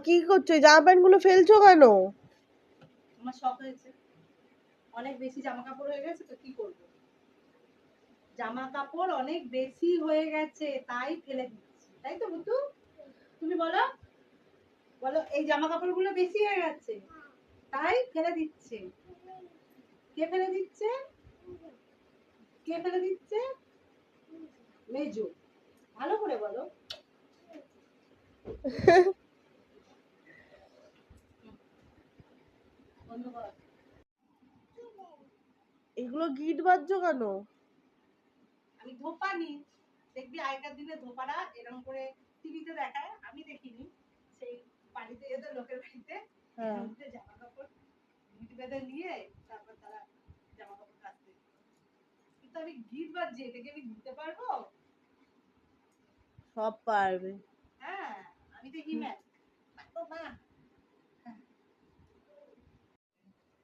কি করছো? জামা প্যান্ট গুলো ফেলছো কেন? আমার শখ হয়েছে, অনেক বেশি জামা কাপড় হয়ে গেছে তো কি করব, জামা কাপড় অনেক বেশি হয়ে গেছে তাই ফেলে দিচ্ছি, তাই তো বুতু? তুমি বলো বলো, এই জামা কাপড়গুলো বেশি হয়ে গেছে তাই ফেলে দিচ্ছে। কে ফেলে দিচ্ছে? কে ফেলে দিচ্ছে? মেজো। ভালো করে বলো। বন্ধ কর। এগুলো গিট বাজছো কেন? আমি ধোপা নি, দেখবি আগেকার দিনে ধোপারা এরকম করে টিভিতে দেখায়, আমি দেখিনি, সেই বাড়িতে এদের লোকের বাড়িতে এরকম করে জামা কাপড় গিট বেঁধে নিয়ে তারপর তারা জামা কাপড় কাচতে। কিন্তু আমি গিট বাজছি, এটাকে আমি দিতে পারবো? সব পারবে। হ্যাঁ, আমি তো হিম্যান, পারবো না।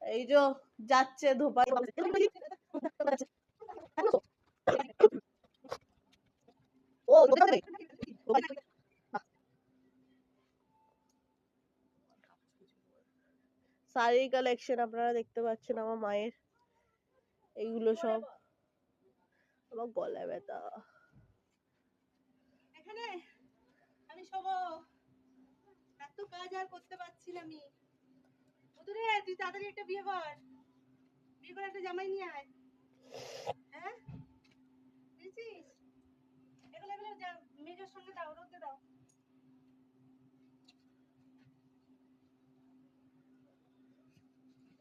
এই যে যাচ্ছে ধোপা। শাড়ির কালেকশন আপনারা দেখতে পাচ্ছেন আমার মায়ের, এইগুলো সব। আমার গলায় ব্যথা। এখানে আমি সব এত কাজ আর করতে পারছি না আমি। ওদরে তুই তাড়াতাড়ি একটা বিয়ে কর, বিয়ে করে একটা জামাই নিয়ে আয়। হ্যাঁ বুঝছিস, এগুলো এগুলো মেজোর সঙ্গে দাও, রোদে দাও।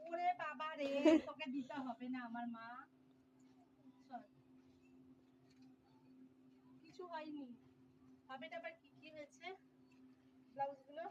ওরে বাবা রে, তোকে দিতে হবে না আমার মা, কিছু হয়নি। হবে, আবার কি কি হয়েছে ব্লাউজ গুলো?